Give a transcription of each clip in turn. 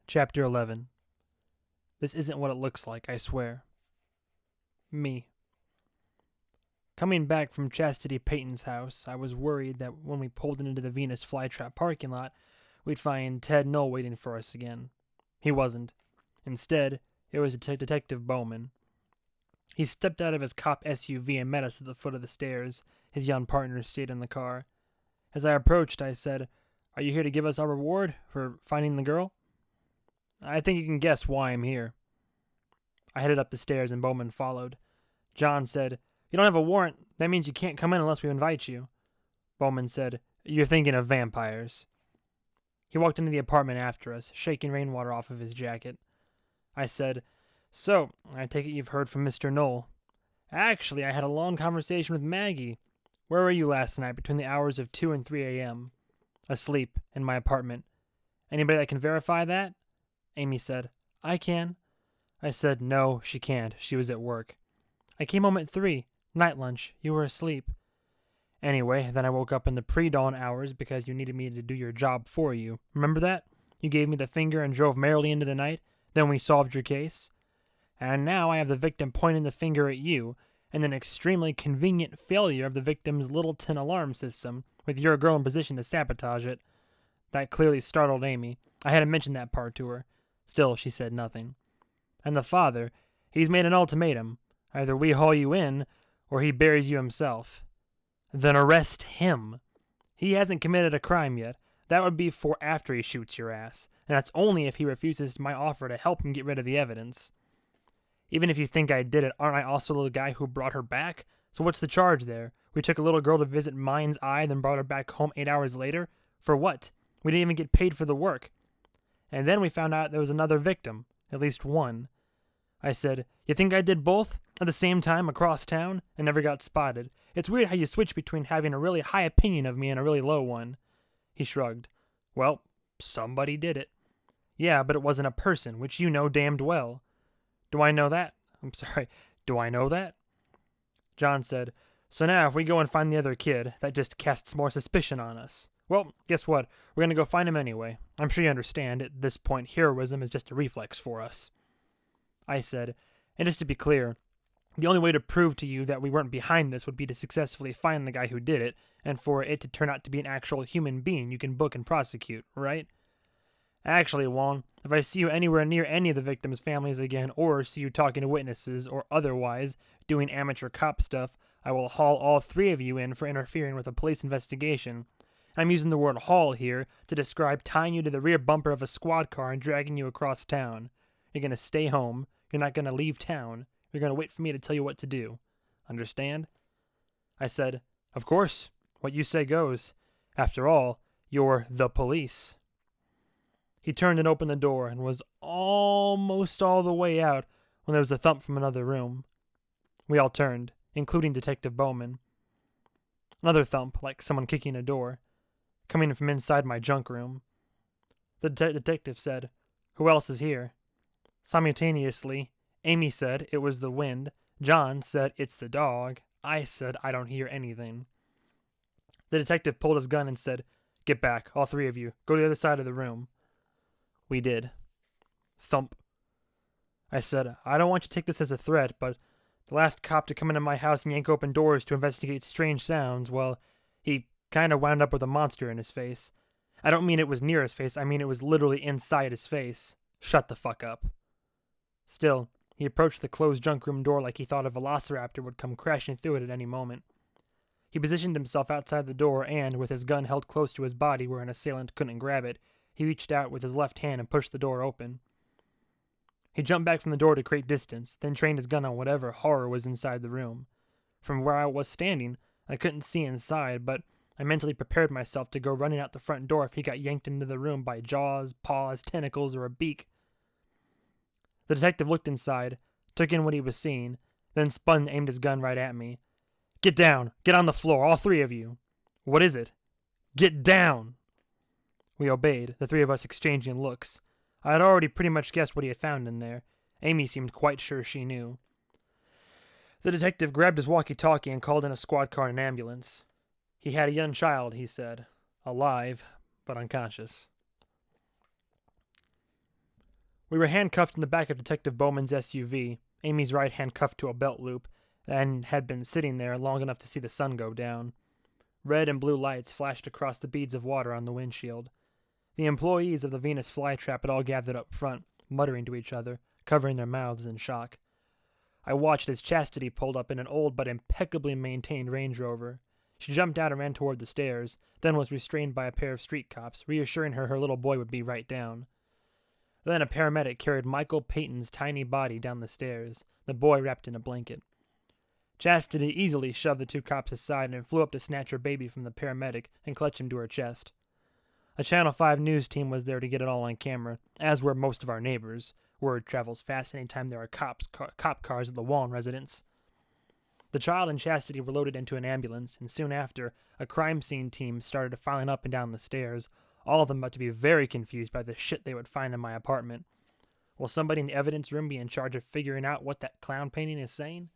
Chapter 11. This isn't what it looks like, I swear. Me. Coming back from Chastity Payton's house, I was worried that when we pulled into the Venus Flytrap parking lot, we'd find Ted Knoll waiting for us again. He wasn't. Instead, it was Detective Bowman. He stepped out of his cop SUV and met us at the foot of the stairs. His young partner stayed in the car. As I approached, I said, "Are you here to give us our reward for finding the girl?" "I think you can guess why I'm here." I headed up the stairs and Bowman followed. John said, "You don't have a warrant. That means you can't come in unless we invite you." Bowman said, "You're thinking of vampires." He walked into the apartment after us, shaking rainwater off of his jacket. I said, "So, I take it you've heard from Mr. Knoll." "Actually, I had a long conversation with Maggie." "Where were you last night between the hours of 2 and 3 a.m.? "Asleep, in my apartment." "Anybody that can verify that?" Amy said, "I can." I said, "No, she can't. She was at work." "I came home at 3. Night lunch. You were asleep." "Anyway, then I woke up in the pre-dawn hours because you needed me to do your job for you. Remember that? You gave me the finger and drove merrily into the night. Then we solved your case. And now I have the victim pointing the finger at you, and an extremely convenient failure of the victim's Littleton alarm system, with your girl in position to sabotage it." That clearly startled Amy. I hadn't mentioned that part to her. Still, she said nothing. "And the father, he's made an ultimatum. Either we haul you in, or he buries you himself." "Then arrest him." "He hasn't committed a crime yet. That would be for after he shoots your ass, and that's only if he refuses my offer to help him get rid of the evidence." "Even if you think I did it, aren't I also the guy who brought her back? So what's the charge there? We took a little girl to visit Mind's Eye, then brought her back home 8 hours later? For what? We didn't even get paid for the work. And then we found out there was another victim. At least one." I said, "You think I did both? At the same time, across town? And never got spotted. It's weird how you switch between having a really high opinion of me and a really low one." He shrugged. "Well, somebody did it." "Yeah, but it wasn't a person, which you know damned well." Do I know that? Do I know that?" John said, "So now if we go and find the other kid, that just casts more suspicion on us. Well, guess what? We're going to go find him anyway. I'm sure you understand, at this point heroism is just a reflex for us." I said, "And just to be clear, the only way to prove to you that we weren't behind this would be to successfully find the guy who did it, and for it to turn out to be an actual human being you can book and prosecute, right?" "Actually, Juan, if I see you anywhere near any of the victims' families again, or see you talking to witnesses, or otherwise doing amateur cop stuff, I will haul all 3 of you in for interfering with a police investigation. I'm using the word haul here to describe tying you to the rear bumper of a squad car and dragging you across town. You're going to stay home. You're not going to leave town. You're going to wait for me to tell you what to do. Understand?" I said, "Of course. What you say goes. After all, you're the police." He turned and opened the door and was almost all the way out when there was a thump from another room. We all turned, including Detective Bowman. Another thump, like someone kicking a door, coming from inside my junk room. The detective said, "Who else is here?" Simultaneously, Amy said it was the wind. John said it's the dog. I said I don't hear anything. The detective pulled his gun and said, "Get back, all 3 of you. Go to the other side of the room." We did. Thump. I said, "I don't want you to take this as a threat, but the last cop to come into my house and yank open doors to investigate strange sounds, well, he kind of wound up with a monster in his face. I don't mean it was near his face, I mean it was literally inside his face. Shut the fuck up." Still, he approached the closed junk room door like he thought a velociraptor would come crashing through it at any moment. He positioned himself outside the door and, with his gun held close to his body where an assailant couldn't grab it, he reached out with his left hand and pushed the door open. He jumped back from the door to create distance, then trained his gun on whatever horror was inside the room. From where I was standing, I couldn't see inside, but I mentally prepared myself to go running out the front door if he got yanked into the room by jaws, paws, tentacles, or a beak. The detective looked inside, took in what he was seeing, then spun and aimed his gun right at me. "Get down! Get on the floor, all 3 of you!" "What is it?" "Get down!" We obeyed, the 3 of us exchanging looks. I had already pretty much guessed what he had found in there. Amy seemed quite sure she knew. The detective grabbed his walkie-talkie and called in a squad car and an ambulance. He had a young child, he said. Alive, but unconscious. We were handcuffed in the back of Detective Bowman's SUV, Amy's right hand cuffed to a belt loop, and had been sitting there long enough to see the sun go down. Red and blue lights flashed across the beads of water on the windshield. The employees of the Venus flytrap had all gathered up front, muttering to each other, covering their mouths in shock. I watched as Chastity pulled up in an old but impeccably maintained Range Rover. She jumped out and ran toward the stairs, then was restrained by a pair of street cops, reassuring her little boy would be right down. Then a paramedic carried Michael Peyton's tiny body down the stairs, the boy wrapped in a blanket. Chastity easily shoved the two cops aside and flew up to snatch her baby from the paramedic and clutch him to her chest. A Channel 5 news team was there to get it all on camera, as were most of our neighbors. Word travels fast any time there are cop cars at the Wallen residence. The child and Chastity were loaded into an ambulance, and soon after, a crime scene team started filing up and down the stairs, all of them about to be very confused by the shit they would find in my apartment. Will somebody in the evidence room be in charge of figuring out what that clown painting is saying?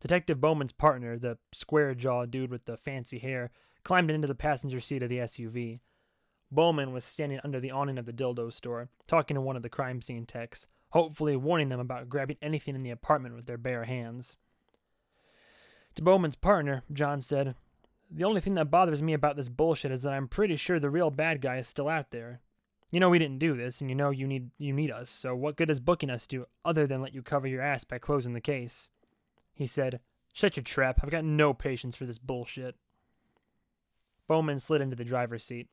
Detective Bowman's partner, the square-jawed dude with the fancy hair, climbed into the passenger seat of the SUV. Bowman was standing under the awning of the dildo store, talking to one of the crime scene techs, hopefully warning them about grabbing anything in the apartment with their bare hands. To Bowman's partner, John said, "The only thing that bothers me about this bullshit is that I'm pretty sure the real bad guy is still out there. You know we didn't do this, and you know you need us, so what good does booking us do other than let you cover your ass by closing the case?" He said, "Shut your trap. I've got no patience for this bullshit." Bowman slid into the driver's seat.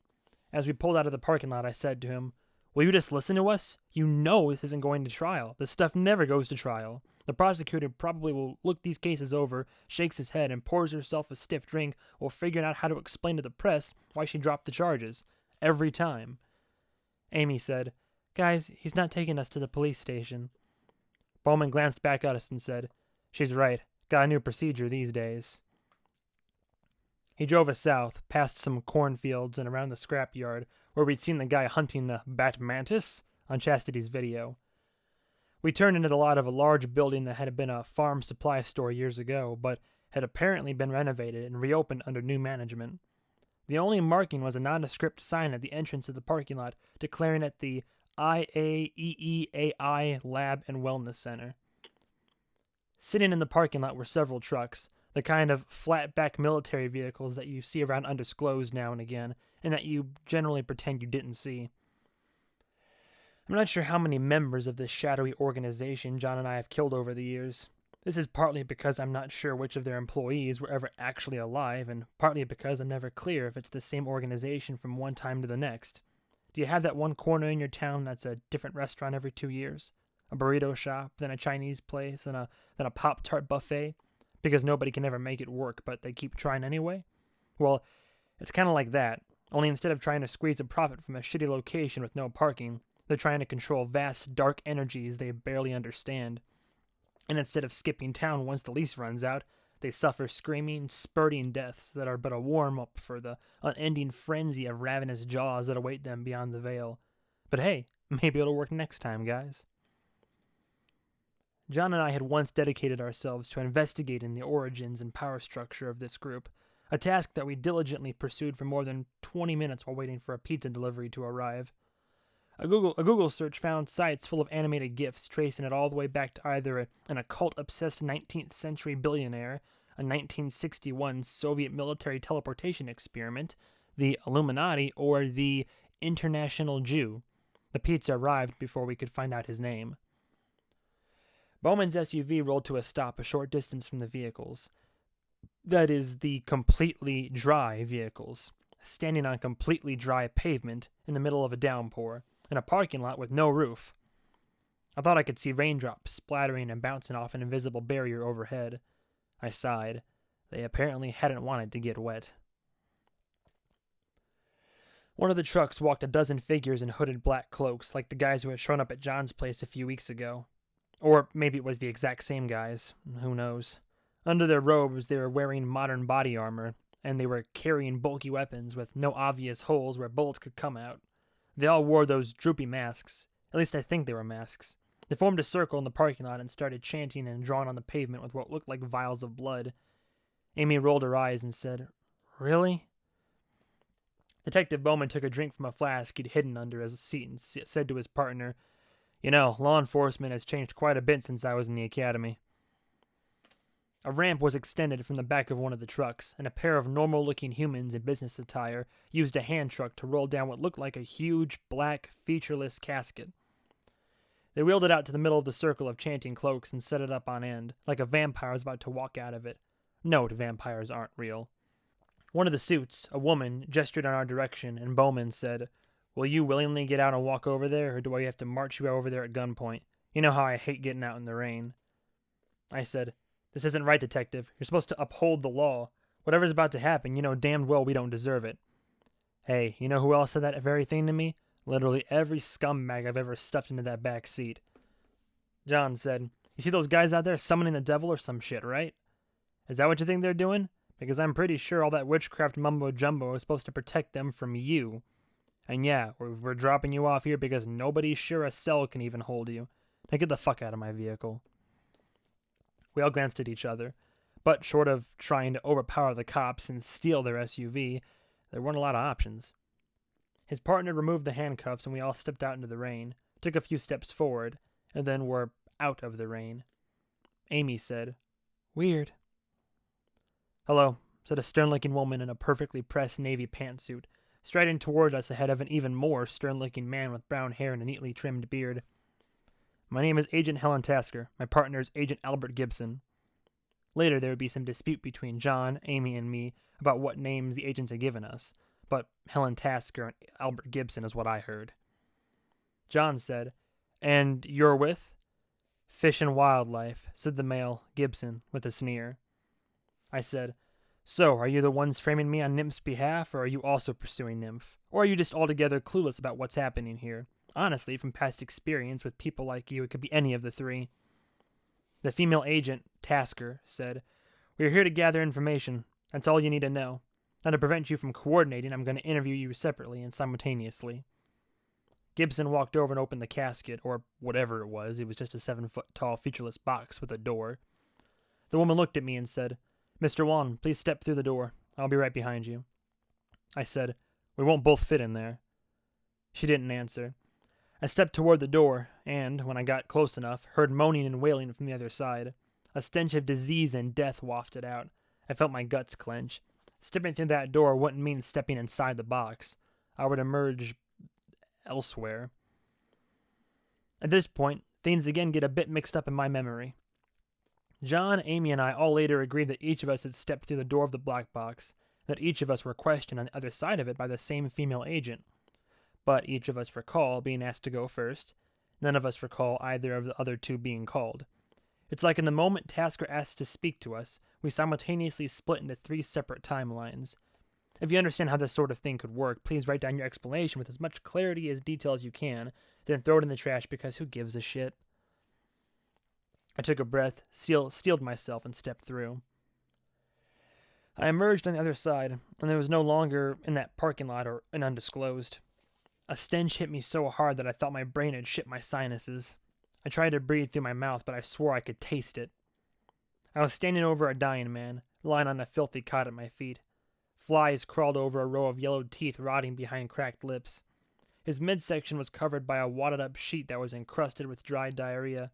As we pulled out of the parking lot, I said to him, "Will you just listen to us? You know this isn't going to trial. This stuff never goes to trial. The prosecutor probably will look these cases over, shakes his head, and pours herself a stiff drink while figuring out how to explain to the press why she dropped the charges. Every time." Amy said, "Guys, he's not taking us to the police station." Bowman glanced back at us and said, "She's right. Got a new procedure these days." He drove us south, past some cornfields and around the scrapyard, where we'd seen the guy hunting the bat mantis on Chastity's video. We turned into the lot of a large building that had been a farm supply store years ago, but had apparently been renovated and reopened under new management. The only marking was a nondescript sign at the entrance of the parking lot declaring it the IAEEAI Lab and Wellness Center. Sitting in the parking lot were several trucks, the kind of flat-back military vehicles that you see around Undisclosed now and again, and that you generally pretend you didn't see. I'm not sure how many members of this shadowy organization John and I have killed over the years. This is partly because I'm not sure which of their employees were ever actually alive, and partly because I'm never clear if it's the same organization from one time to the next. Do you have that one corner in your town that's a different restaurant every 2 years? A burrito shop, then a Chinese place, then a Pop-Tart buffet? Because nobody can ever make it work, but they keep trying anyway? Well, it's kind of like that, only instead of trying to squeeze a profit from a shitty location with no parking, they're trying to control vast, dark energies they barely understand. And instead of skipping town once the lease runs out, they suffer screaming, spurting deaths that are but a warm-up for the unending frenzy of ravenous jaws that await them beyond the veil. But hey, maybe it'll work next time, guys. John and I had once dedicated ourselves to investigating the origins and power structure of this group, a task that we diligently pursued for more than 20 minutes while waiting for a pizza delivery to arrive. A Google search found sites full of animated GIFs tracing it all the way back to either an occult-obsessed 19th century billionaire, a 1961 Soviet military teleportation experiment, the Illuminati, or the International Jew. The pizza arrived before we could find out his name. Bowman's SUV rolled to a stop a short distance from the vehicles. That is, the completely dry vehicles, standing on completely dry pavement in the middle of a downpour, in a parking lot with no roof. I thought I could see raindrops splattering and bouncing off an invisible barrier overhead. I sighed. They apparently hadn't wanted to get wet. One of the trucks walked a dozen figures in hooded black cloaks, like the guys who had shown up at John's place a few weeks ago. Or maybe it was the exact same guys. Who knows? Under their robes, they were wearing modern body armor, and they were carrying bulky weapons with no obvious holes where bullets could come out. They all wore those droopy masks. At least I think they were masks. They formed a circle in the parking lot and started chanting and drawing on the pavement with what looked like vials of blood. Amy rolled her eyes and said, "Really?" Detective Bowman took a drink from a flask he'd hidden under his seat and said to his partner, "You know, law enforcement has changed quite a bit since I was in the academy." A ramp was extended from the back of one of the trucks, and a pair of normal-looking humans in business attire used a hand truck to roll down what looked like a huge, black, featureless casket. They wheeled it out to the middle of the circle of chanting cloaks and set it up on end, like a vampire was about to walk out of it. Note, vampires aren't real. One of the suits, a woman, gestured in our direction, and Bowman said, "Will you willingly get out and walk over there, or do I have to march you over there at gunpoint? You know how I hate getting out in the rain." I said, "This isn't right, detective. You're supposed to uphold the law. Whatever's about to happen, you know damned well we don't deserve it." Hey, you know who else said that very thing to me? Literally every scumbag I've ever stuffed into that back seat. John said, "You see those guys out there summoning the devil or some shit, right? Is that what you think they're doing? Because I'm pretty sure all that witchcraft mumbo-jumbo is supposed to protect them from you. And yeah, we're dropping you off here because nobody's sure a cell can even hold you. Now get the fuck out of my vehicle." We all glanced at each other, but short of trying to overpower the cops and steal their SUV, there weren't a lot of options. His partner removed the handcuffs and we all stepped out into the rain, took a few steps forward, and then were out of the rain. Amy said, "Weird." "Hello," said a stern-looking woman in a perfectly pressed navy pantsuit, striding toward us ahead of an even more stern-looking man with brown hair and a neatly trimmed beard. "My name is Agent Helen Tasker. My partner is Agent Albert Gibson." Later there would be some dispute between John, Amy, and me about what names the agents had given us, but Helen Tasker and Albert Gibson is what I heard. John said, "And you're with?" "Fish and Wildlife," said the male, Gibson, with a sneer. I said, "So, are you the ones framing me on Nymph's behalf, or are you also pursuing Nymph? Or are you just altogether clueless about what's happening here? Honestly, from past experience with people like you, it could be any of the three." The female agent, Tasker, said, "We are here to gather information. That's all you need to know. Now, to prevent you from coordinating, I'm going to interview you separately and simultaneously." Gibson walked over and opened the casket, or whatever it was. It was just a 7-foot-tall, featureless box with a door. The woman looked at me and said, "Mr. Wan, please step through the door. I'll be right behind you." I said, "We won't both fit in there." She didn't answer. I stepped toward the door, and, when I got close enough, heard moaning and wailing from the other side. A stench of disease and death wafted out. I felt my guts clench. Stepping through that door wouldn't mean stepping inside the box. I would emerge elsewhere. At this point, things again get a bit mixed up in my memory. John, Amy, and I all later agreed that each of us had stepped through the door of the black box, that each of us were questioned on the other side of it by the same female agent. But each of us recall being asked to go first. None of us recall either of the other two being called. It's like in the moment Tasker asked to speak to us, we simultaneously split into 3 separate timelines. If you understand how this sort of thing could work, please write down your explanation with as much clarity as detail as you can, then throw it in the trash because who gives a shit? I took a breath, steeled myself, and stepped through. I emerged on the other side, and there was no longer in that parking lot or an undisclosed. A stench hit me so hard that I thought my brain had shit my sinuses. I tried to breathe through my mouth, but I swore I could taste it. I was standing over a dying man, lying on a filthy cot at my feet. Flies crawled over a row of yellowed teeth rotting behind cracked lips. His midsection was covered by a wadded-up sheet that was encrusted with dry diarrhea.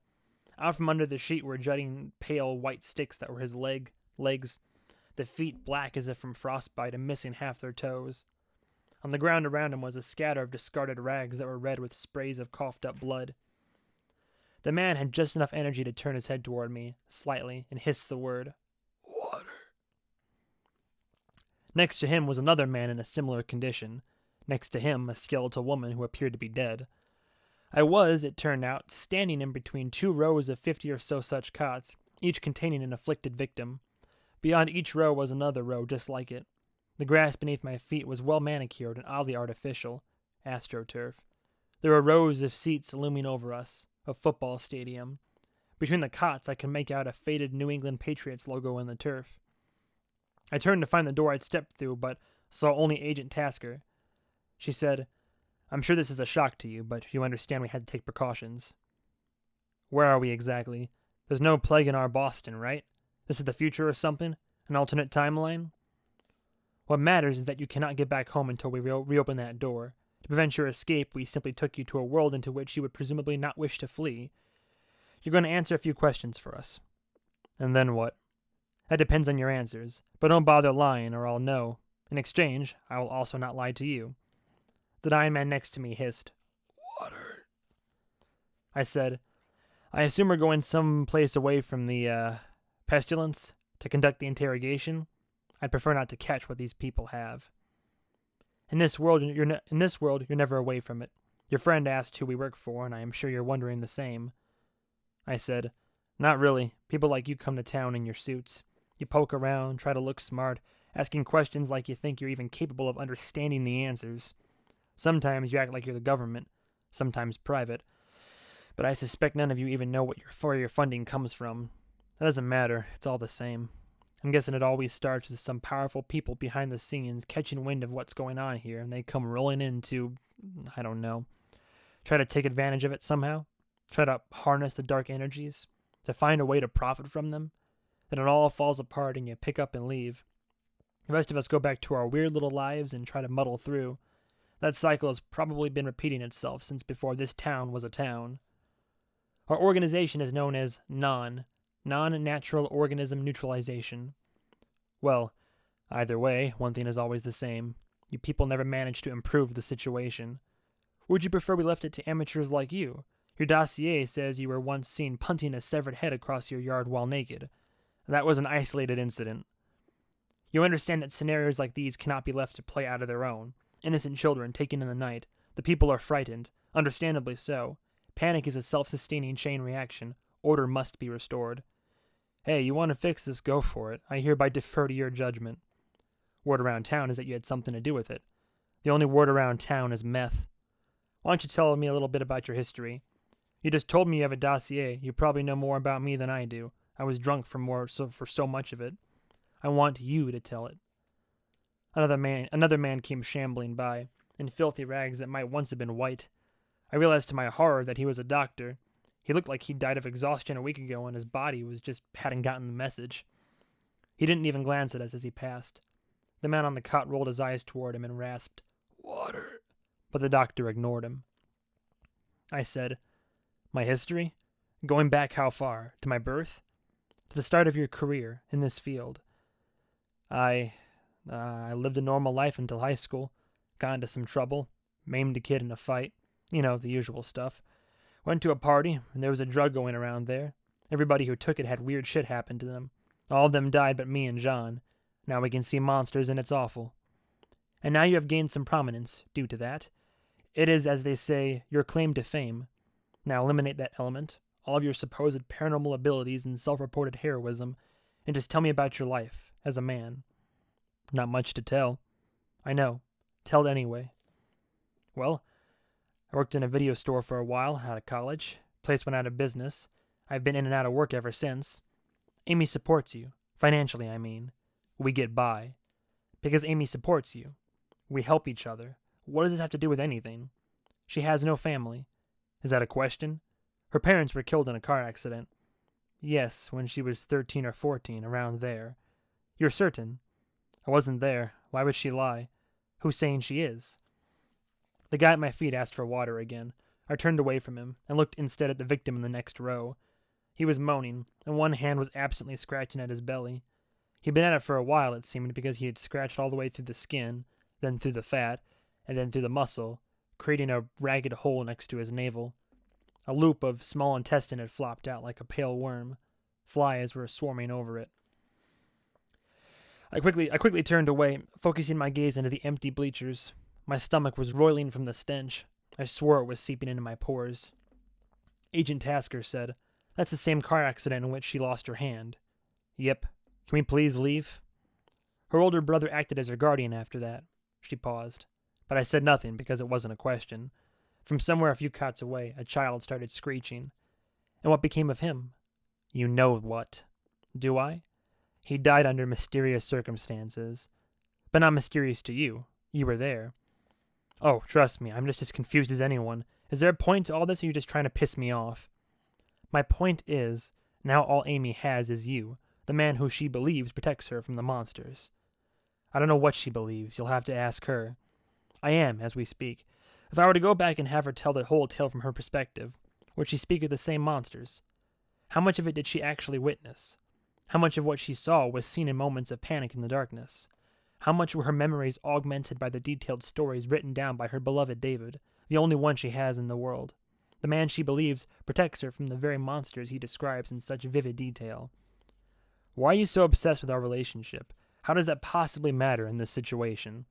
Out from under the sheet were jutting pale white sticks that were his legs, the feet black as if from frostbite and missing half their toes. On the ground around him was a scatter of discarded rags that were red with sprays of coughed-up blood. The man had just enough energy to turn his head toward me, slightly, and hiss the word, "Water." Next to him was another man in a similar condition. Next to him, a skeletal woman who appeared to be dead. I was, it turned out, standing in between 2 rows of 50 or so such cots, each containing an afflicted victim. Beyond each row was another row just like it. The grass beneath my feet was well manicured and oddly artificial, astroturf. There were rows of seats looming over us, a football stadium. Between the cots I could make out a faded New England Patriots logo in the turf. I turned to find the door I'd stepped through, but saw only Agent Tasker. She said, "I'm sure this is a shock to you, but you understand we had to take precautions." "Where are we exactly? There's no plague in our Boston, right? This is the future or something? An alternate timeline?" What matters is that you cannot get back home until we reopen that door. To prevent your escape, we simply took you to a world into which you would presumably not wish to flee. You're going to answer a few questions for us. And then what? That depends on your answers, but don't bother lying or I'll know. In exchange, I will also not lie to you. The dying man next to me hissed, "Water." I said, "I assume we're going some place away from the, pestilence to conduct the interrogation. I'd prefer not to catch what these people have. In this world, you're never away from it. Your friend asked who we work for, and I am sure you're wondering the same." I said, "Not really. People like you come to town in your suits. You poke around, try to look smart, asking questions like you think you're even capable of understanding the answers. Sometimes you act like you're the government, sometimes private. But I suspect none of you even know where your funding comes from. That doesn't matter. It's all the same. I'm guessing it always starts with some powerful people behind the scenes catching wind of what's going on here, and they come rolling in to, I don't know, try to take advantage of it somehow, try to harness the dark energies, to find a way to profit from them. Then it all falls apart and you pick up and leave. The rest of us go back to our weird little lives and try to muddle through. That cycle has probably been repeating itself since before this town was a town. Our organization is known as Non-Natural Organism Neutralization. Well, either way, one thing is always the same. You people never manage to improve the situation. Would you prefer we left it to amateurs like you? Your dossier says you were once seen punting a severed head across your yard while naked. That was an isolated incident. You understand that scenarios like these cannot be left to play out of their own. Innocent children taken in the night. The people are frightened, understandably so. Panic is a self-sustaining chain reaction. Order must be restored. Hey, you want to fix this, go for it. I hereby defer to your judgment. Word around town is that you had something to do with it. The only word around town is meth. Why don't you tell me a little bit about your history? You just told me you have a dossier. You probably know more about me than I do. I was drunk for so much of it. I want you to tell it. Another man came shambling by, in filthy rags that might once have been white. I realized to my horror that he was a doctor. He looked like he'd died of exhaustion a week ago, and his body hadn't gotten the message. He didn't even glance at us as he passed. The man on the cot rolled his eyes toward him and rasped, "Water," but the doctor ignored him. I said, "My history? Going back how far? To my birth? To the start of your career in this field?" I lived a normal life until high school. Got into some trouble. Maimed a kid in a fight. You know, the usual stuff. Went to a party, and there was a drug going around there. Everybody who took it had weird shit happen to them. All of them died but me and John. Now we can see monsters, and it's awful. And now you have gained some prominence due to that. It is, as they say, your claim to fame. Now eliminate that element, all of your supposed paranormal abilities and self-reported heroism, and just tell me about your life as a man. Not much to tell. I know. Tell it anyway. Well, I worked in a video store for a while out of college. Place went out of business. I've been in and out of work ever since. Amy supports you. Financially, I mean. We get by. Because Amy supports you. We help each other. What does this have to do with anything? She has no family. Is that a question? Her parents were killed in a car accident. Yes, when she was 13 or 14, around there. You're certain? I wasn't there. Why would she lie? Who's saying she is? The guy at my feet asked for water again. I turned away from him and looked instead at the victim in the next row. He was moaning, and one hand was absently scratching at his belly. He'd been at it for a while, it seemed, because he had scratched all the way through the skin, then through the fat, and then through the muscle, creating a ragged hole next to his navel. A loop of small intestine had flopped out like a pale worm. Flies were swarming over it. I quickly turned away, focusing my gaze into the empty bleachers. My stomach was roiling from the stench. I swore it was seeping into my pores. Agent Tasker said, "That's the same car accident in which she lost her hand." "Yep. Can we please leave?" Her older brother acted as her guardian after that. She paused. But I said nothing because it wasn't a question. From somewhere a few cots away, a child started screeching. And what became of him? You know what. Do I? He died under mysterious circumstances. But not mysterious to you. You were there. Oh, trust me, I'm just as confused as anyone. Is there a point to all this, or are you just trying to piss me off? My point is, now all Amy has is you, the man who she believes protects her from the monsters. I don't know what she believes. You'll have to ask her. I am, as we speak. If I were to go back and have her tell the whole tale from her perspective, would she speak of the same monsters? How much of it did she actually witness? How much of what she saw was seen in moments of panic in the darkness? How much were her memories augmented by the detailed stories written down by her beloved David, the only one she has in the world? The man she believes protects her from the very monsters he describes in such vivid detail. Why are you so obsessed with our relationship? How does that possibly matter in this situation?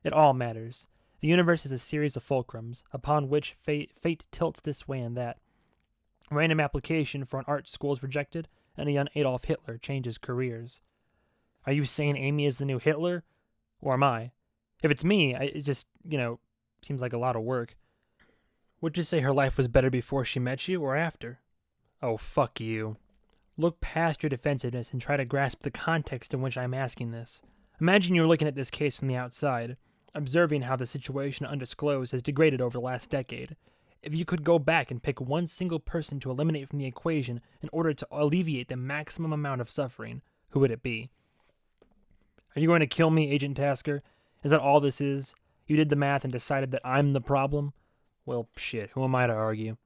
It all matters. The universe is a series of fulcrums, upon which fate tilts this way and that. Random application for an art school is rejected, and a young Adolf Hitler changes careers. Are you saying Amy is the new Hitler? Or am I? If it's me, it just, seems like a lot of work. Would you say her life was better before she met you or after? Oh, fuck you. Look past your defensiveness and try to grasp the context in which I'm asking this. Imagine you're looking at this case from the outside, observing how the situation undisclosed has degraded over the last decade. If you could go back and pick one single person to eliminate from the equation in order to alleviate the maximum amount of suffering, who would it be? Are you going to kill me, Agent Tasker? Is that all this is? You did the math and decided that I'm the problem? Well, shit, who am I to argue?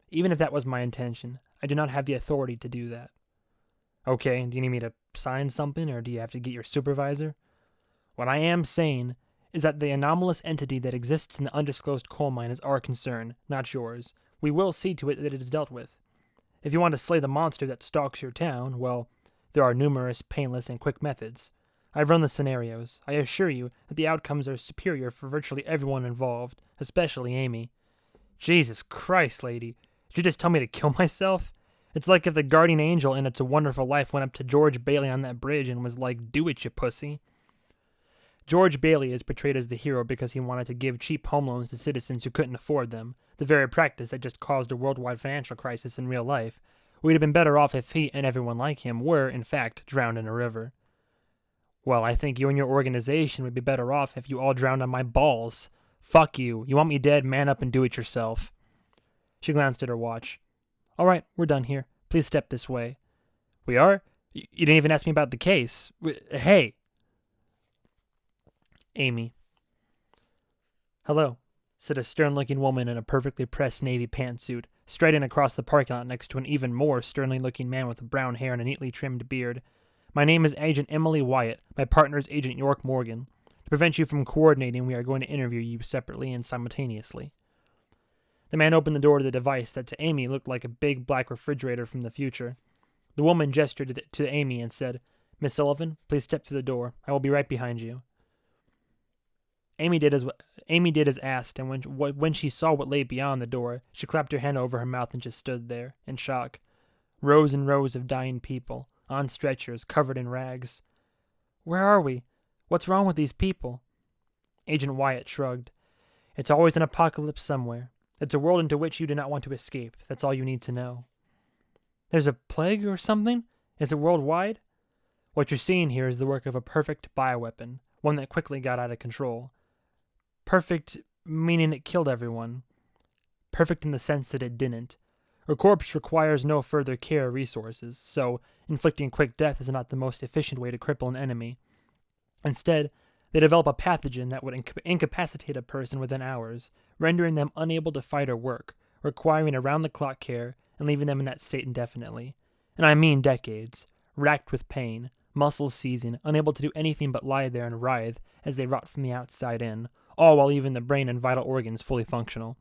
Even if that was my intention, I do not have the authority to do that. Okay, do you need me to sign something, or do you have to get your supervisor? What I am saying is that the anomalous entity that exists in the undisclosed coal mine is our concern, not yours. We will see to it that it is dealt with. If you want to slay the monster that stalks your town, well, there are numerous, painless, and quick methods. I've run the scenarios. I assure you that the outcomes are superior for virtually everyone involved, especially Amy. Jesus Christ, lady. Did you just tell me to kill myself? It's like if the guardian angel in It's a Wonderful Life went up to George Bailey on that bridge and was like, "Do it, you pussy." George Bailey is portrayed as the hero because he wanted to give cheap home loans to citizens who couldn't afford them, the very practice that just caused a worldwide financial crisis in real life. We'd have been better off if he and everyone like him were, in fact, drowned in a river. Well, I think you and your organization would be better off if you all drowned on my balls. Fuck you. You want me dead? Man up and do it yourself. She glanced at her watch. All right, we're done here. Please step this way. We are? You didn't even ask me about the case. Hey. Amy. Hello, said a stern-looking woman in a perfectly pressed navy pantsuit, striding across the parking lot next to an even more sternly-looking man with brown hair and a neatly trimmed beard. My name is Agent Emily Wyatt. My partner is Agent York Morgan. To prevent you from coordinating, we are going to interview you separately and simultaneously. The man opened the door to the device that to Amy looked like a big black refrigerator from the future. The woman gestured to Amy and said, "Miss Sullivan, please step through the door. I will be right behind you." Amy did as asked, and when she saw what lay beyond the door, she clapped her hand over her mouth and just stood there, in shock. Rows and rows of dying people, on stretchers, covered in rags. Where are we? What's wrong with these people? Agent Wyatt shrugged. It's always an apocalypse somewhere. It's a world into which you do not want to escape. That's all you need to know. There's a plague or something? Is it worldwide? What you're seeing here is the work of a perfect bioweapon, one that quickly got out of control. Perfect meaning it killed everyone. Perfect in the sense that it didn't. A corpse requires no further care or resources, so inflicting quick death is not the most efficient way to cripple an enemy. Instead, they develop a pathogen that would incapacitate a person within hours, rendering them unable to fight or work, requiring around-the-clock care, and leaving them in that state indefinitely. And I mean decades, racked with pain, muscles seizing, unable to do anything but lie there and writhe as they rot from the outside in, all while even the brain and vital organs fully functional,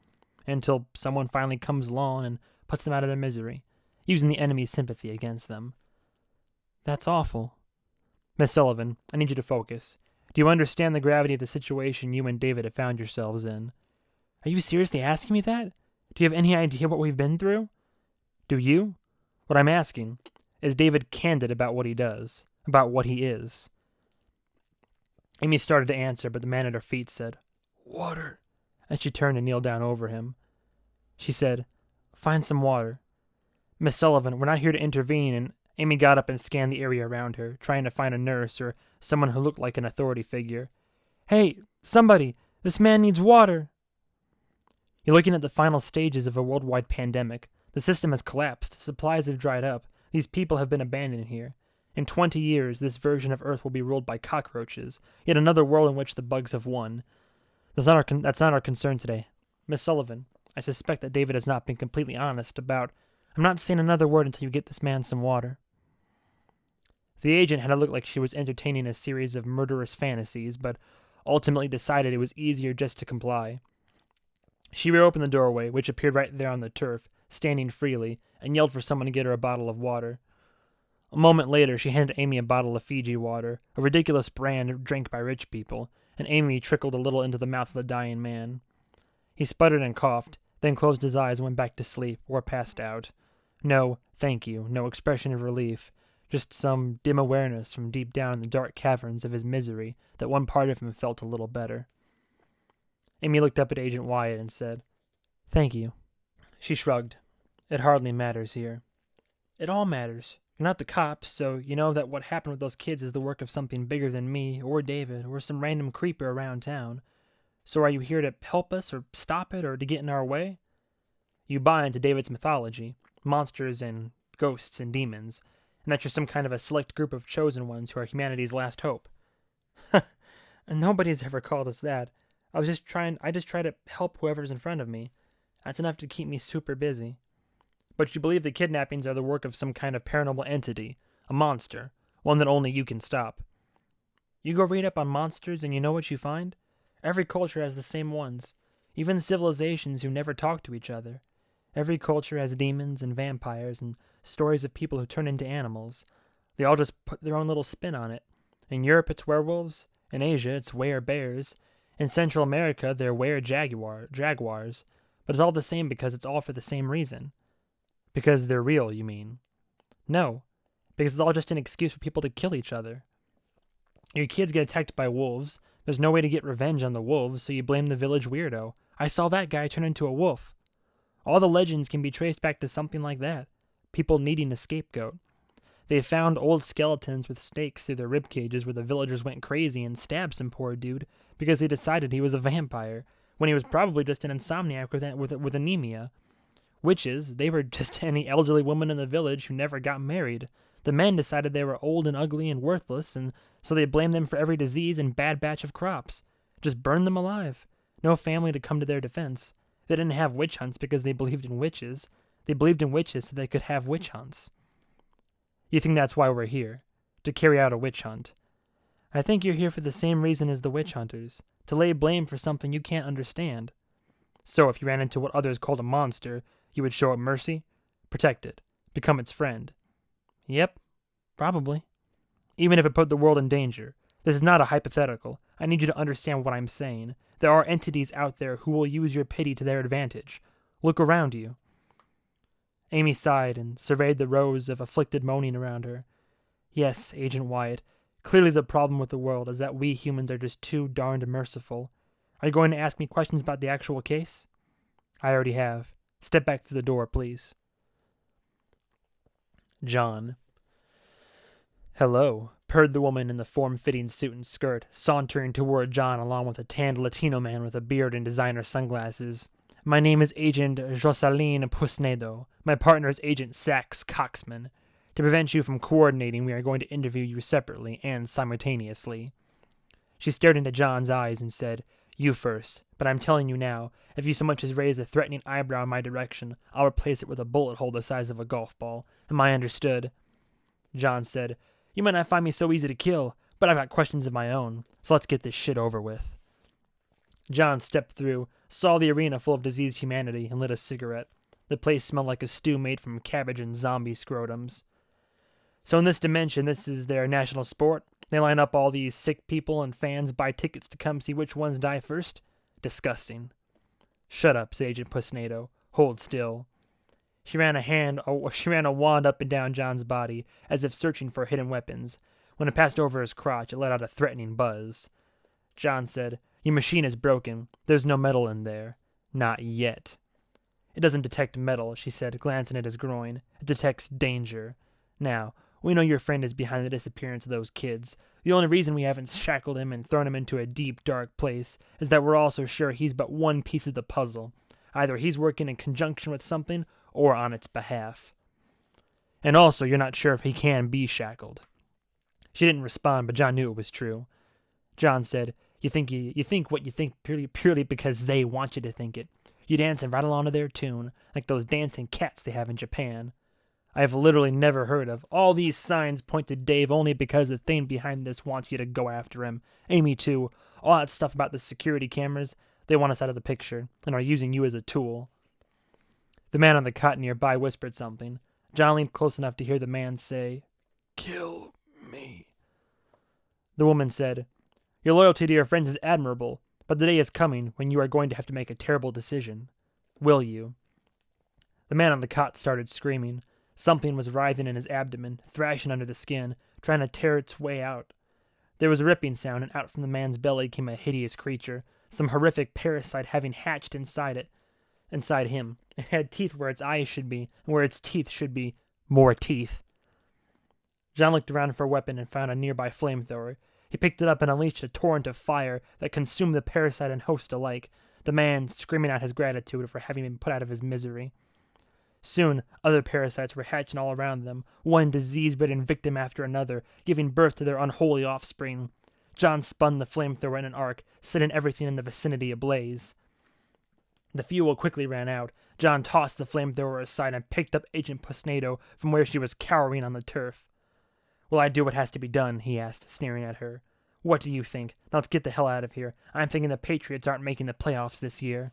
until someone finally comes along and puts them out of their misery, using the enemy's sympathy against them. That's awful. Miss Sullivan, I need you to focus. Do you understand the gravity of the situation you and David have found yourselves in? Are you seriously asking me that? Do you have any idea what we've been through? Do you? What I'm asking, is David candid about what he does, about what he is? Amy started to answer, but the man at her feet said, "Water," and she turned and kneeled down over him. She said, "Find some water." Miss Sullivan, we're not here to intervene, and Amy got up and scanned the area around her, trying to find a nurse or someone who looked like an authority figure. "Hey, somebody! This man needs water!" You're looking at the final stages of a worldwide pandemic. The system has collapsed. Supplies have dried up. These people have been abandoned here. In 20 years, this version of Earth will be ruled by cockroaches, yet another world in which the bugs have won. That's not our concern today. Miss Sullivan, I suspect that David has not been completely honest about... I'm not saying another word until you get this man some water. The agent had to look like she was entertaining a series of murderous fantasies, but ultimately decided it was easier just to comply. She reopened the doorway, which appeared right there on the turf, standing freely, and yelled for someone to get her a bottle of water. A moment later, she handed Amy a bottle of Fiji water, a ridiculous brand drank by rich people, and Amy trickled a little into the mouth of the dying man. He sputtered and coughed, then closed his eyes and went back to sleep, or passed out. No, thank you, no expression of relief, just some dim awareness from deep down in the dark caverns of his misery that one part of him felt a little better. Amy looked up at Agent Wyatt and said, "Thank you." She shrugged. "It hardly matters here." "It all matters. You're not the cops, so you know that what happened with those kids is the work of something bigger than me, or David, or some random creeper around town. So are you here to help us, or stop it, or to get in our way? You buy into David's mythology, monsters and ghosts and demons, and that you're some kind of a select group of chosen ones who are humanity's last hope." "And nobody's ever called us that. I just try to help whoever's in front of me. That's enough to keep me super busy." "But you believe the kidnappings are the work of some kind of paranormal entity, a monster, one that only you can stop." "You go read up on monsters and you know what you find? Every culture has the same ones, even civilizations who never talk to each other. Every culture has demons and vampires and stories of people who turn into animals. They all just put their own little spin on it. In Europe, it's werewolves. In Asia, it's were-bears. In Central America, they're were-jaguars. But it's all the same because it's all for the same reason." "Because they're real, you mean?" "No, because it's all just an excuse for people to kill each other. Your kids get attacked by wolves. There's no way to get revenge on the wolves, so you blame the village weirdo. I saw that guy turn into a wolf. All the legends can be traced back to something like that. People needing a scapegoat. They found old skeletons with stakes through their rib cages where the villagers went crazy and stabbed some poor dude because they decided he was a vampire, when he was probably just an insomniac with anemia. Witches, they were just any elderly woman in the village who never got married. The men decided they were old and ugly and worthless, and so they blamed them for every disease and bad batch of crops. Just burned them alive. No family to come to their defense. They didn't have witch hunts because they believed in witches. They believed in witches so they could have witch hunts." "You think that's why we're here? To carry out a witch hunt?" "I think you're here for the same reason as the witch hunters. To lay blame for something you can't understand." "So if you ran into what others called a monster, you would show it mercy? Protect it? Become its friend?" "Yep, probably." "Even if it put the world in danger? This is not a hypothetical. I need you to understand what I'm saying. There are entities out there who will use your pity to their advantage. Look around you." Amy sighed and surveyed the rows of afflicted moaning around her. "Yes, Agent Wyatt, clearly the problem with the world is that we humans are just too darned merciful. Are you going to ask me questions about the actual case?" "I already have. Step back through the door, please." John. "Hello," purred the woman in the form-fitting suit and skirt, sauntering toward John along with a tanned Latino man with a beard and designer sunglasses. "My name is Agent Jocelyn Pusnedo. My partner is Agent Sax Coxman. To prevent you from coordinating, we are going to interview you separately and simultaneously." She stared into John's eyes and said, "You first, but I'm telling you now, if you so much as raise a threatening eyebrow in my direction, I'll replace it with a bullet hole the size of a golf ball. Am I understood?" John said, "You might not find me so easy to kill, but I've got questions of my own, so let's get this shit over with." John stepped through, saw the arena full of diseased humanity, and lit a cigarette. The place smelled like a stew made from cabbage and zombie scrotums. "So in this dimension, this is their national sport? They line up all these sick people and fans buy tickets to come see which ones die first? Disgusting." "Shut up," said Agent Pusnedo. "Hold still." She ran a wand up and down John's body, as if searching for hidden weapons. When it passed over his crotch, it let out a threatening buzz. John said, "Your machine is broken. There's no metal in there. Not yet." "It doesn't detect metal," she said, glancing at his groin. "It detects danger. Now, we know your friend is behind the disappearance of those kids. The only reason we haven't shackled him and thrown him into a deep, dark place is that we're also sure he's but one piece of the puzzle. Either he's working in conjunction with something or on its behalf. And also, you're not sure if he can be shackled." She didn't respond, but John knew it was true. John said, you think what you think purely because they want you to think it. You dance and right along to their tune, like those dancing cats they have in Japan. I have literally never heard of. All these signs point to Dave only because the thing behind this wants you to go after him. Amy, too. All that stuff about the security cameras, they want us out of the picture, and are using you as a tool. The man on the cot nearby whispered something. John leaned close enough to hear the man say, "Kill me." The woman said, "Your loyalty to your friends is admirable, but the day is coming when you are going to have to make a terrible decision. Will you?" The man on the cot started screaming. Something was writhing in his abdomen, thrashing under the skin, trying to tear its way out. There was a ripping sound, and out from the man's belly came a hideous creature, some horrific parasite having hatched inside him. It had teeth where its eyes should be, and where its teeth should be, more teeth. John looked around for a weapon and found a nearby flamethrower. He picked it up and unleashed a torrent of fire that consumed the parasite and host alike, the man screaming out his gratitude for having been put out of his misery. Soon, other parasites were hatching all around them, one disease-ridden victim after another, giving birth to their unholy offspring. John spun the flamethrower in an arc, setting everything in the vicinity ablaze. The fuel quickly ran out. John tossed the flamethrower aside and picked up Agent Pusnado from where she was cowering on the turf. "Will I do what has to be done?" he asked, sneering at her. "What do you think? Now let's get the hell out of here. I'm thinking the Patriots aren't making the playoffs this year."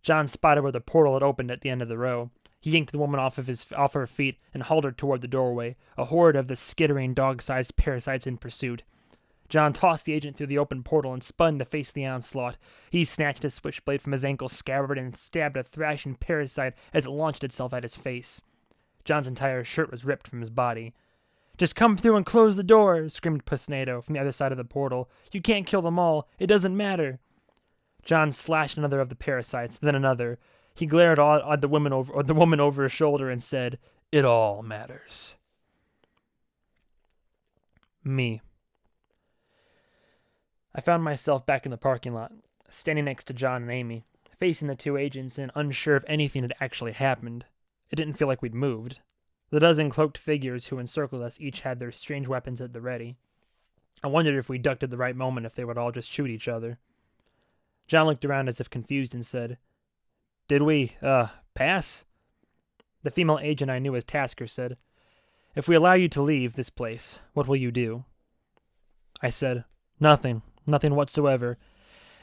John spotted where the portal had opened at the end of the row. He yanked the woman off her feet and hauled her toward the doorway, a horde of the skittering, dog-sized parasites in pursuit. John tossed the agent through the open portal and spun to face the onslaught. He snatched a switchblade from his ankle scabbard and stabbed a thrashing parasite as it launched itself at his face. John's entire shirt was ripped from his body. "Just come through and close the door," screamed Pusnado from the other side of the portal. "You can't kill them all. It doesn't matter." John slashed another of the parasites, then another. He glared at the woman over his shoulder and said, "It all matters." Me. I found myself back in the parking lot, standing next to John and Amy, facing the two agents and unsure if anything had actually happened. It didn't feel like we'd moved. The dozen cloaked figures who encircled us each had their strange weapons at the ready. I wondered if we ducked at the right moment if they would all just shoot each other. John looked around as if confused and said, "Did we, pass?" The female agent I knew as Tasker said, "If we allow you to leave this place, what will you do?" I said, Nothing whatsoever.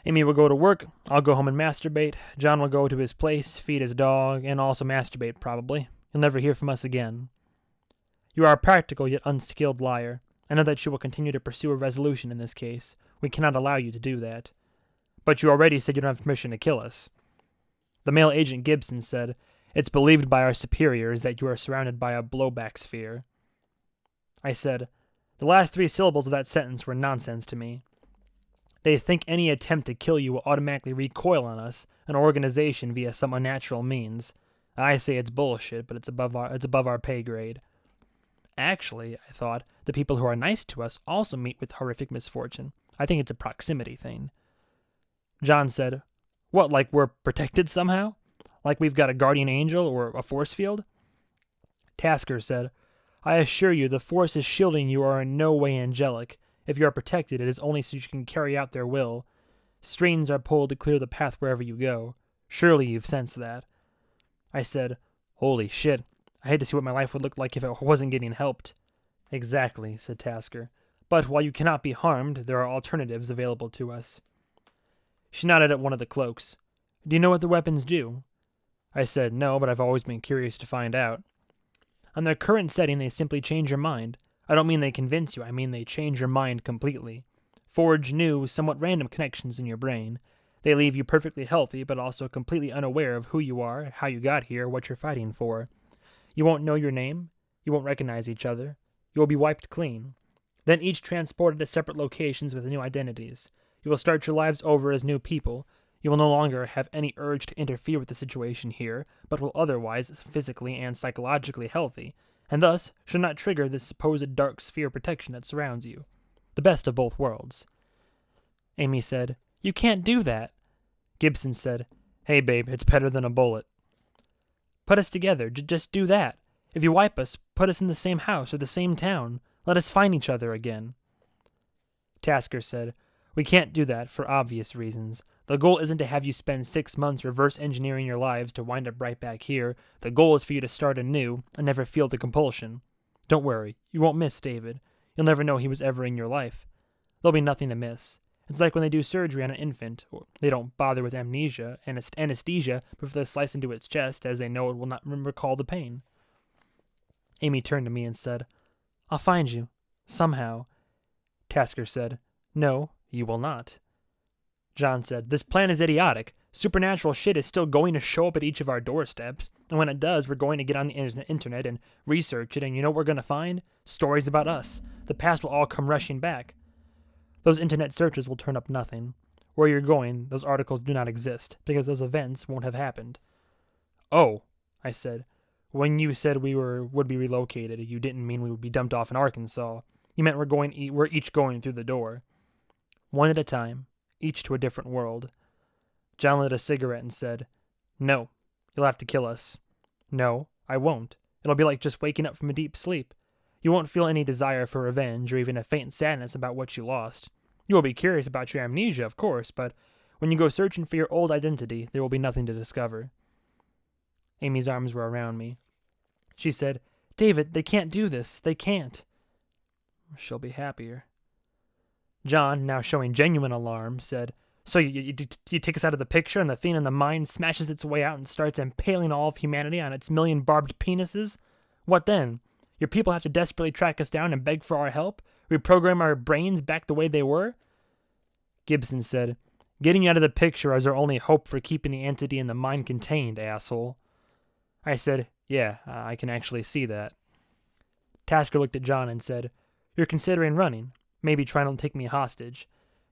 Amy will go to work, I'll go home and masturbate, John will go to his place, feed his dog, and also masturbate, probably. You'll never hear from us again." "You are a practical yet unskilled liar. I know that you will continue to pursue a resolution in this case. We cannot allow you to do that." "But you already said you don't have permission to kill us." The male agent Gibson said, "It's believed by our superiors that you are surrounded by a blowback sphere." I said, "The last 3 syllables of that sentence were nonsense to me. They think any attempt to kill you will automatically recoil on us, an organization, via some unnatural means. I say it's bullshit, but it's above our pay grade." Actually, I thought, the people who are nice to us also meet with horrific misfortune. I think it's a proximity thing. John said, "What, like we're protected somehow? Like we've got a guardian angel or a force field?" Tasker said, "I assure you the forces shielding you are in no way angelic. If you are protected, it is only so you can carry out their will. Strings are pulled to clear the path wherever you go. Surely you've sensed that." I said, "Holy shit. I hate to see what my life would look like if it wasn't getting helped." "Exactly," said Tasker. "But while you cannot be harmed, there are alternatives available to us." She nodded at one of the cloaks. "Do you know what the weapons do?" I said, "No, but I've always been curious to find out." "On their current setting, they simply change your mind. I don't mean they convince you, I mean they change your mind completely. Forge new, somewhat random connections in your brain. They leave you perfectly healthy, but also completely unaware of who you are, how you got here, what you're fighting for. You won't know your name. You won't recognize each other. You will be wiped clean. Then each transported to separate locations with new identities. You will start your lives over as new people. You will no longer have any urge to interfere with the situation here, but will otherwise physically and psychologically healthy, and thus should not trigger this supposed dark sphere protection that surrounds you. The best of both worlds." Amy said, "You can't do that." Gibson said, "Hey babe, it's better than a bullet." "Put us together, just do that. If you wipe us, put us in the same house or the same town. Let us find each other again. Tasker said, We can't do that for obvious reasons. The goal isn't to have you spend 6 months reverse engineering your lives to wind up right back here. The goal is for you to start anew and never feel the compulsion. Don't worry, you won't miss David. You'll never know he was ever in your life. There'll be nothing to miss. It's like when they do surgery on an infant. They don't bother with anesthesia before they slice into its chest, as they know it will not recall the pain. Amy turned to me and said, I'll find you. Somehow. Tasker said, No, you will not. John said, This plan is idiotic. Supernatural shit is still going to show up at each of our doorsteps, and when it does, we're going to get on the internet and research it, and you know what we're going to find? Stories about us. The past will all come rushing back. Those internet searches will turn up nothing. Where you're going, those articles do not exist, because those events won't have happened. Oh, I said. When you said we would be relocated, you didn't mean we would be dumped off in Arkansas. You meant we're each going through the door. One at a time, each to a different world. John lit a cigarette and said, No, you'll have to kill us. No, I won't. It'll be like just waking up from a deep sleep. You won't feel any desire for revenge or even a faint sadness about what you lost. You will be curious about your amnesia, of course, but when you go searching for your old identity, there will be nothing to discover. Amy's arms were around me. She said, David, they can't do this. They can't. She'll be happier. John, now showing genuine alarm, said, So you take us out of the picture and the thing in the mind smashes its way out and starts impaling all of humanity on its million barbed penises? What then? Your people have to desperately track us down and beg for our help? Reprogram our brains back the way they were? Gibson said, Getting you out of the picture is our only hope for keeping the entity in the mind contained, asshole. I said, Yeah, I can actually see that. Tasker looked at John and said, You're considering running, maybe trying to take me hostage.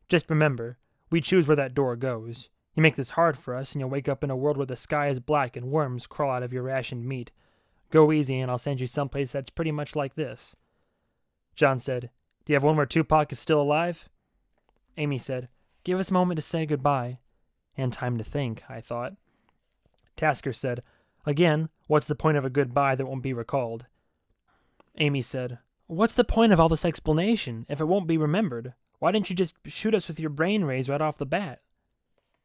Just remember, we choose where that door goes. You make this hard for us, and you'll wake up in a world where the sky is black and worms crawl out of your rationed meat. Go easy, and I'll send you someplace that's pretty much like this. John said, Do you have one where Tupac is still alive? Amy said, Give us a moment to say goodbye. And time to think, I thought. Tasker said, Again, what's the point of a goodbye that won't be recalled? Amy said, What's the point of all this explanation if it won't be remembered? Why didn't you just shoot us with your brain rays right off the bat?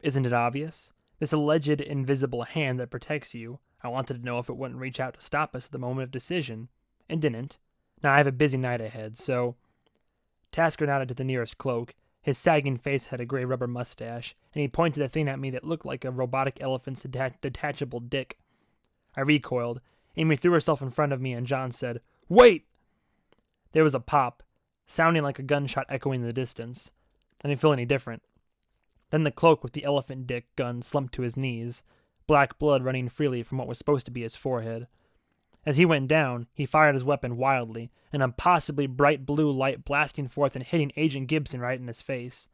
Isn't it obvious? This alleged invisible hand that protects you, I wanted to know if it wouldn't reach out to stop us at the moment of decision. It didn't. Now I have a busy night ahead, so... Tasker nodded to the nearest cloak. His sagging face had a gray rubber mustache, and he pointed a thing at me that looked like a robotic elephant's detachable dick. I recoiled. Amy threw herself in front of me, and John said, Wait! There was a pop, sounding like a gunshot echoing in the distance. I didn't feel any different. Then the cloak with the elephant dick gun slumped to his knees, black blood running freely from what was supposed to be his forehead. As he went down, he fired his weapon wildly, an impossibly bright blue light blasting forth and hitting Agent Gibson right in his face.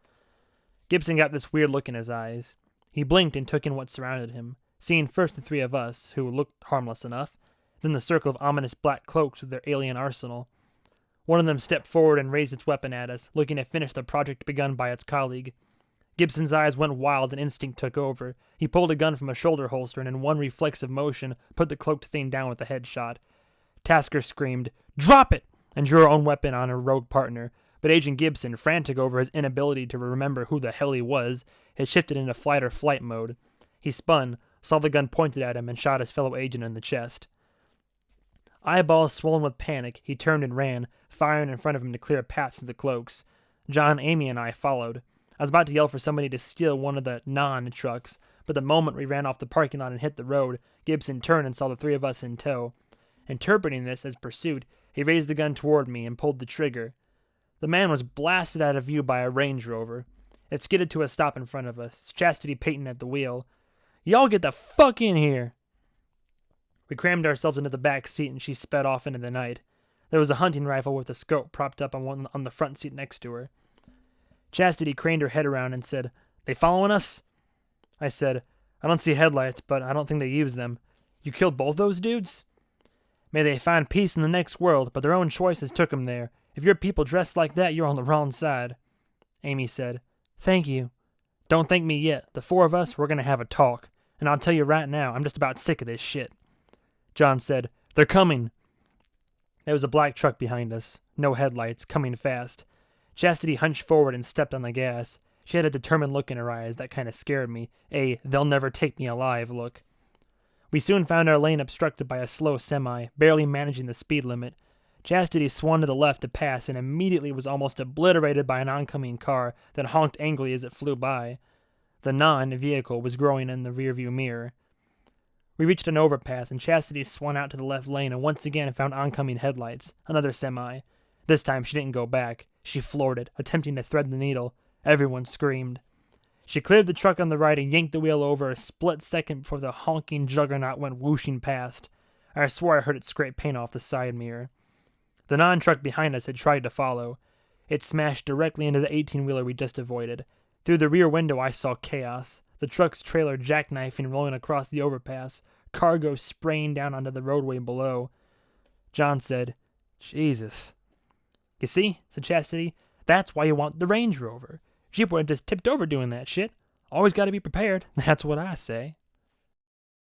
Gibson got this weird look in his eyes. He blinked and took in what surrounded him, seeing first the three of us, who looked harmless enough, then the circle of ominous black cloaks with their alien arsenal. One of them stepped forward and raised its weapon at us, looking to finish the project begun by its colleague. Gibson's eyes went wild and instinct took over. He pulled a gun from a shoulder holster and in one reflexive motion put the cloaked thing down with a headshot. Tasker screamed, Drop it! And drew her own weapon on her rogue partner, but Agent Gibson, frantic over his inability to remember who the hell he was, had shifted into fight or flight mode. He spun, saw the gun pointed at him, and shot his fellow agent in the chest. Eyeballs swollen with panic, he turned and ran, firing in front of him to clear a path through the cloaks. John, Amy, and I followed. I was about to yell for somebody to steal one of the non-trucks, but the moment we ran off the parking lot and hit the road, Gibson turned and saw the three of us in tow. Interpreting this as pursuit, he raised the gun toward me and pulled the trigger. The man was blasted out of view by a Range Rover. It skidded to a stop in front of us, Chastity Payton at the wheel. Y'all get the fuck in here! We crammed ourselves into the back seat and she sped off into the night. There was a hunting rifle with a scope propped up on the front seat next to her. Chastity craned her head around and said, They following us? I said, I don't see headlights, but I don't think they use them. You killed both those dudes? May they find peace in the next world, but their own choices took them there. If your people dressed like that, you're on the wrong side. Amy said, Thank you. Don't thank me yet. The four of us, we're going to have a talk. And I'll tell you right now, I'm just about sick of this shit. John said, They're coming. There was a black truck behind us. No headlights, coming fast. Chastity hunched forward and stepped on the gas. She had a determined look in her eyes that kind of scared me. A "they'll never take me alive" look. We soon found our lane obstructed by a slow semi, barely managing the speed limit. Chastity swung to the left to pass and immediately was almost obliterated by an oncoming car that honked angrily as it flew by. The non-vehicle was growing in the rearview mirror. We reached an overpass, and Chastity swung out to the left lane and once again found oncoming headlights. Another semi. This time she didn't go back. She floored it, attempting to thread the needle. Everyone screamed. She cleared the truck on the right and yanked the wheel over a split second before the honking juggernaut went whooshing past. I swore I heard it scrape paint off the side mirror. The non-truck behind us had tried to follow. It smashed directly into the 18-wheeler we just avoided. Through the rear window I saw chaos. The truck's trailer jackknifing rolling across the overpass, cargo spraying down onto the roadway below. John said, "Jesus." "You see," said Chastity, "that's why you want the Range Rover. Jeep would have just tipped over doing that shit. Always got to be prepared. That's what I say."